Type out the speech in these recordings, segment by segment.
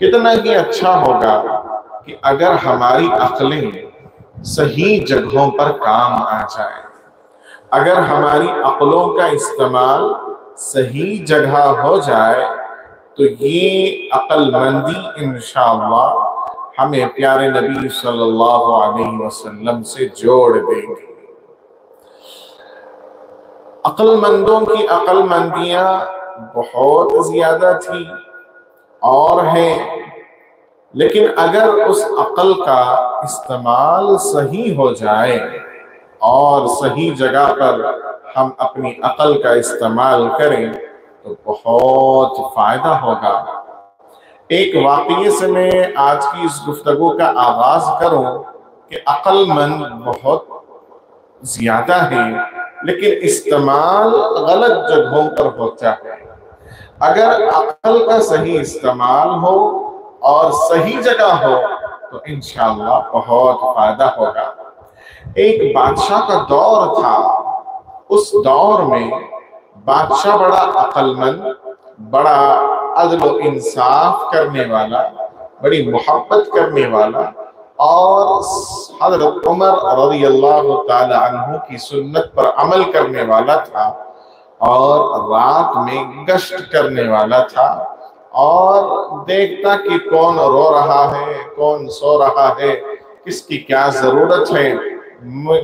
कितना ही अच्छा होगा कि अगर हमारी अक्लें सही जगहों पर काम आ जाए, अगर हमारी अक्लों का इस्तेमाल सही जगह हो जाए तो ये अक्लमंदी इंशाअल्लाह हमें प्यारे नबी सल्लल्लाहु अलैहि वसल्लम से जोड़ देगी। अक्लमंदों की अक्लमंदियां बहुत ज्यादा थी और हैं, लेकिन अगर उस अक्ल का इस्तेमाल सही हो जाए और सही जगह पर हम अपनी अक्ल का इस्तेमाल करें तो बहुत फायदा होगा। एक वाक़ये से मैं आज की इस गुफ्तगू का आगाज करूं कि अक्लमंद बहुत ज्यादा है, लेकिन इस्तेमाल गलत जगहों पर होता है। अगर अक्ल का सही इस्तेमाल हो और सही जगह हो तो इंशाअल्लाह बहुत फायदा होगा। एक बादशाह का दौर था, उस दौर में बादशाह बड़ा अक्लमंद, बड़ा अदल व इंसाफ करने वाला, बड़ी मोहब्बत करने वाला और हज़रत उमर रज़ियल्लाहु ताला अन्हु की सुन्नत पर अमल करने वाला था और रात में गश्त करने वाला था और देखता कि कौन रो रहा है, कौन सो रहा है, किसकी क्या जरूरत है,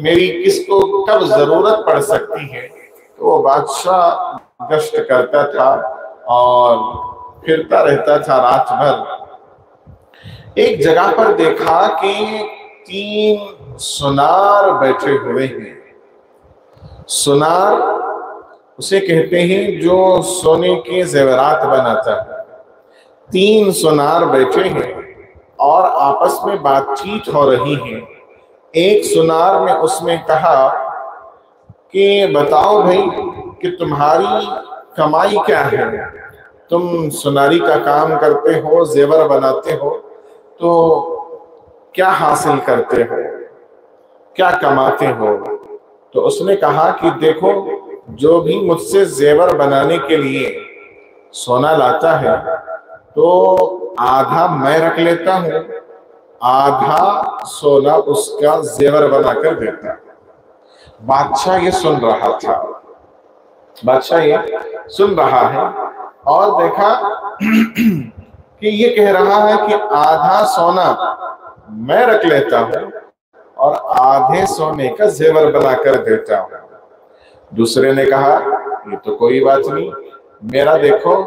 मेरी किसको कब जरूरत पड़ सकती है। तो वो बादशाह गश्त करता था और फिरता रहता था रात भर। एक जगह पर देखा कि 3 सुनार बैठे हुए हैं। सुनार उसे कहते हैं जो सोने के जेवरात बनाता है। 3 सुनार बैठे हैं और आपस में बातचीत हो रही है। एक सुनार ने उसमें कहा कि बताओ भाई कि तुम्हारी कमाई क्या है, तुम सुनारी का काम करते हो, जेवर बनाते हो, तो क्या हासिल करते हो, क्या कमाते हो। तो उसने कहा कि देखो, जो भी मुझसे जेवर बनाने के लिए सोना लाता है तो आधा मैं रख लेता हूं, आधा सोना उसका जेवर बनाकर देता है। बादशाह ये सुन रहा था, बादशाह ये सुन रहा है और देखा कि ये कह रहा है कि आधा सोना मैं रख लेता हूं और आधे सोने का जेवर बनाकर देता हूं। दूसरे ने कहा ये तो कोई बात नहीं, मेरा देखो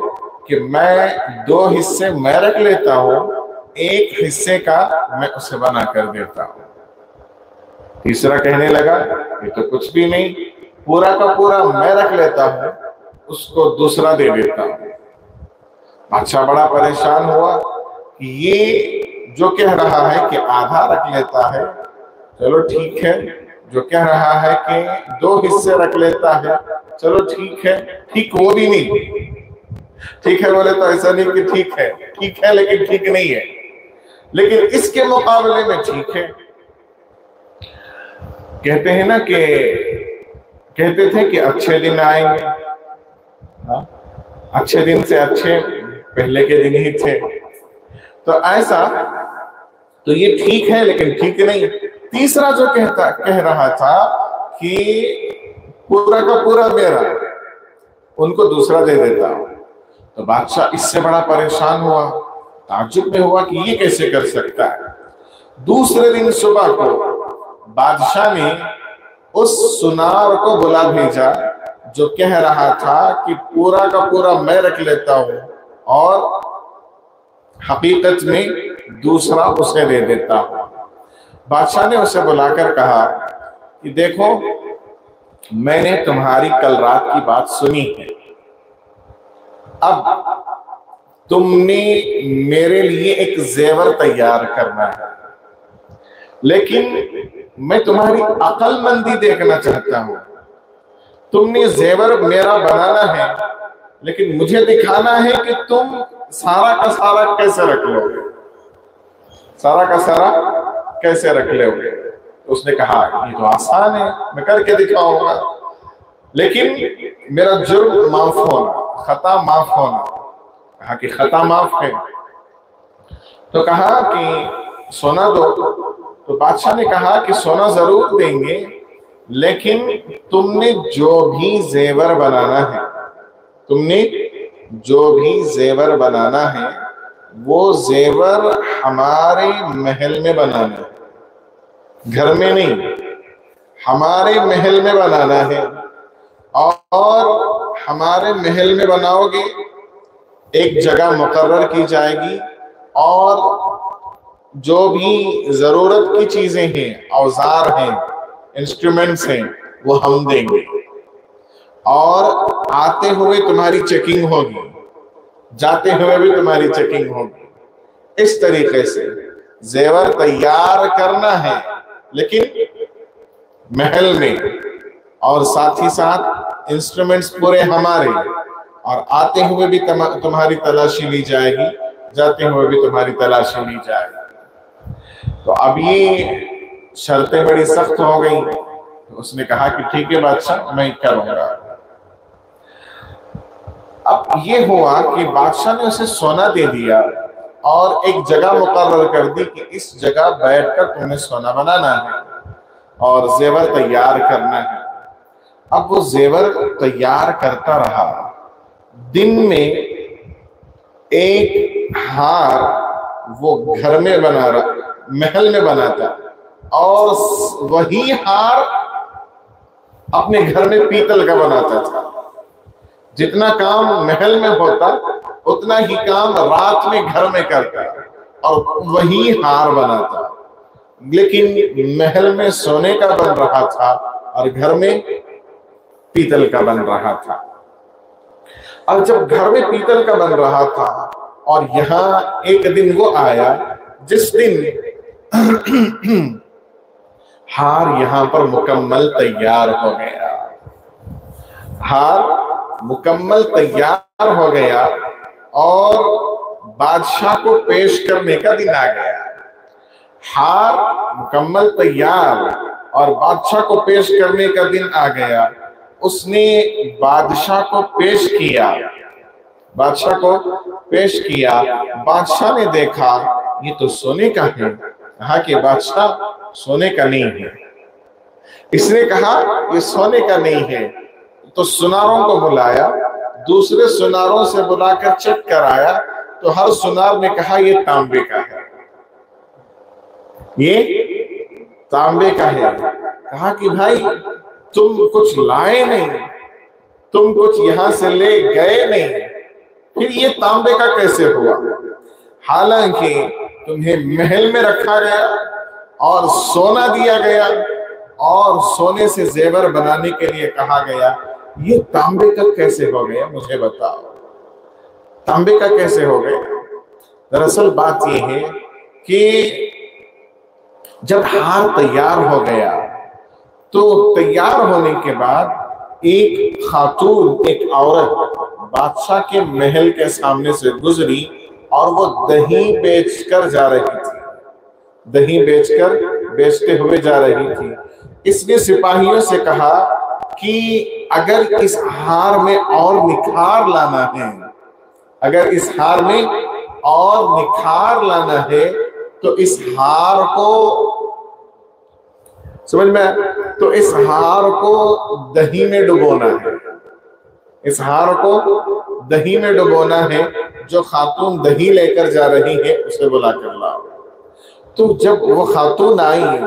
कि मैं 2 हिस्से मैं रख लेता हूं, 1 हिस्से का मैं उसे बना कर देता हूं। तीसरा कहने लगा ये तो कुछ भी नहीं, पूरा का पूरा मैं रख लेता हूं, उसको दूसरा दे देता हूं। अच्छा, बड़ा परेशान हुआ कि ये जो कह रहा है कि आधा रख लेता है, चलो ठीक है, जो कह रहा है कि 2 हिस्से रख लेता है, चलो ठीक है, ठीक वो भी नहीं, ठीक है बोले तो ऐसा नहीं कि ठीक है लेकिन ठीक नहीं है, लेकिन इसके मुकाबले में ठीक है। कहते हैं ना कि कहते थे कि अच्छे दिन आएंगे, अच्छे दिन से अच्छे पहले के दिन ही थे। तो ऐसा तो ये ठीक है लेकिन ठीक नहीं। तीसरा जो कह रहा था कि पूरा का पूरा मेरा, उनको दूसरा दे देता हूं। तो बादशाह इससे बड़ा परेशान हुआ, ताज्जुब में हुआ कि ये कैसे कर सकता है। दूसरे दिन सुबह को बादशाह ने उस सुनार को बुला भेजा जो कह रहा था कि पूरा का पूरा मैं रख लेता हूं और हकीकत में दूसरा उसे दे देता हूं। बादशाह ने उसे बुलाकर कहा कि देखो, मैंने तुम्हारी कल रात की बात सुनी है, अब तुमने मेरे लिए एक जेवर तैयार करना है, लेकिन मैं तुम्हारी अक्लमंदी देखना चाहता हूं। तुमने जेवर मेरा बनाना है, लेकिन मुझे दिखाना है कि तुम सारा का सारा कैसे रख लोगे, सारा का सारा कैसे रख लोगे। तो उसने कहा ये तो आसान है, मैं करके दिखाऊंगा, लेकिन मेरा जुर्म माफ होना, खता माफ होना। कहा कि खता माफ है, तो कहा कि सोना दो। तो बादशाह ने कहा कि सोना जरूर देंगे, लेकिन तुमने जो भी जेवर बनाना है, तुमने जो भी जेवर बनाना है वो जेवर हमारे महल में बनाना है, घर में नहीं, हमारे महल में बनाना है। और हमारे महल में बनाओगे, एक जगह मुकर्रर की जाएगी और जो भी जरूरत की चीजें हैं, औजार हैं, इंस्ट्रूमेंट्स हैं, वो हम देंगे। और आते हुए तुम्हारी चेकिंग होगी, जाते हुए भी तुम्हारी चेकिंग होगी। इस तरीके से जेवर तैयार करना है, लेकिन महल में, और साथ ही साथ इंस्ट्रूमेंट्स पूरे हमारे, और आते हुए भी तुम्हारी तलाशी ली जाएगी, जाते हुए भी तुम्हारी तलाशी ली जाएगी। तो अब ये शर्तें बड़ी सख्त हो गई। तो उसने कहा कि ठीक है बादशाह, मैं करूंगा। अब ये हुआ कि बादशाह ने उसे सोना दे दिया और एक जगह मुकर्रर कर दी कि इस जगह बैठकर तुम्हें सोना बनाना है और जेवर तैयार करना है। अब वो जेवर तैयार करता रहा। दिन में एक हार वो घर में बना रहा, महल में बनाता, और वही हार अपने घर में पीतल का बनाता था। जितना काम महल में होता उतना ही काम रात में घर में करता और वही हार बनाता। लेकिन महल में सोने का बन रहा था और घर में पीतल का बन रहा था। और जब घर में पीतल का बन रहा था और यहाँ एक दिन वो आया जिस दिन हार यहाँ पर मुकम्मल तैयार हो गया, हार मुकम्मल तैयार हो गया और बादशाह को पेश करने का दिन आ गया। हार मुकम्मल तैयार और बादशाह को पेश करने का दिन आ गया। उसने बादशाह को पेश किया, बादशाह को पेश किया। बादशाह ने देखा ये तो सोने का है। कहा कि बादशाह सोने का नहीं है। इसने कहा ये सोने का नहीं है। तो सुनारों को बुलाया, दूसरे सुनारों से बुलाकर चेक कराया तो हर सुनार ने कहा ये तांबे का है, ये तांबे का है। कहा कि भाई तुम कुछ लाए नहीं, तुम कुछ यहां से ले गए नहीं, फिर ये तांबे का कैसे हुआ? हालांकि तुम्हें महल में रखा गया और सोना दिया गया और सोने से जेवर बनाने के लिए कहा गया, ये तांबे का कैसे हो गया? मुझे बताओ, तांबे का कैसे हो गया? दरअसल बात यह है कि जब हार तैयार हो गया तो तैयार होने के बाद एक खातून, एक औरत बादशाह के महल के सामने से गुजरी और वो दही बेचकर जा रही थी, दही बेचते हुए जा रही थी। इसने सिपाहियों से कहा कि अगर इस हार में और निखार लाना है, अगर इस हार में और निखार लाना है तो इस हार को, समझ में, तो इस हार को दही में डुबोना है, इस हार को दही में डुबोना है। जो खातून दही लेकर जा रही है उसे बुला कर लाओ। तो जब वो खातून आई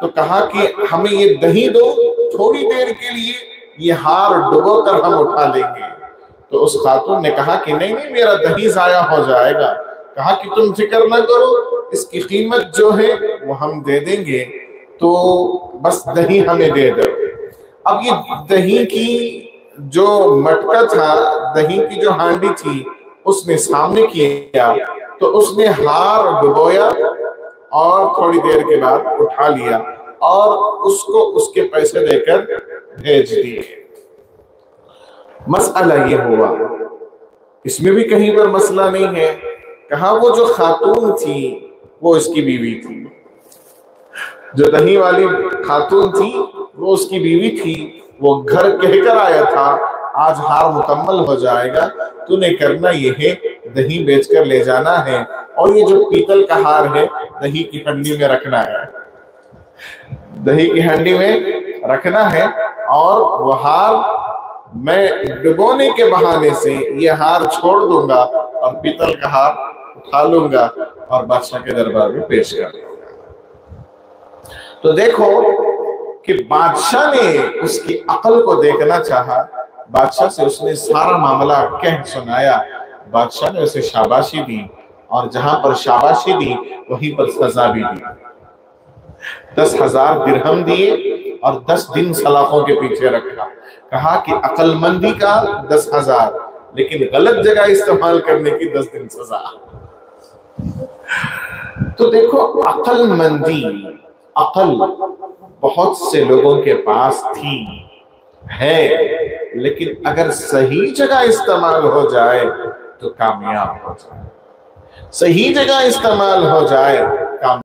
तो कहा कि हमें ये दही दो, थोड़ी देर के लिए ये हार डुबो कर हम उठा लेंगे। तो उस खातून ने कहा कि नहीं नहीं, मेरा दही जाया हो जाएगा। कहा कि तुम फिक्र ना करो, इसकी कीमत जो है वो हम दे देंगे, तो बस दही हमें दे दो। अब ये दही की जो मटका था, दही की जो हांडी थी, उसने सामने किया तो उसने हार डुबोया और थोड़ी देर के बाद उठा लिया और उसको उसके पैसे देकर भेज दिए। मसला ये हुआ, इसमें भी कहीं पर मसला नहीं है। कहा वो जो खातून थी वो इसकी बीवी थी, जो दही वाली खातून थी वो उसकी बीवी थी। वो घर कहकर आया था आज हार मुकम्मल हो जाएगा, तूने करना ये है दही बेचकर ले जाना है और ये जो पीतल का हार है दही की हंडी में रखना है, दही की हंडी में रखना है, और वो हार मैं डुबोने के बहाने से ये हार छोड़ दूंगा और पीतल का हार उठा लूंगा और बादशाह के दरबार में पेश कर दूंगा। तो देखो कि बादशाह ने उसकी अकल को देखना चाहा, बादशाह से उसने सारा मामला कह सुनाया, बादशाह ने उसे शाबाशी दी, और जहां पर शाबाशी दी वहीं पर सजा भी दी। 10,000 दिरहम दिए और 10 दिन सलाखों के पीछे रखा। कहा कि अकलमंदी का 10,000, लेकिन गलत जगह इस्तेमाल करने की 10 दिन सजा। तो देखो अकलमंदी, अकल बहुत से लोगों के पास थी, है, लेकिन अगर सही जगह इस्तेमाल हो जाए तो कामयाब हो जाए, सही जगह इस्तेमाल हो जाए काम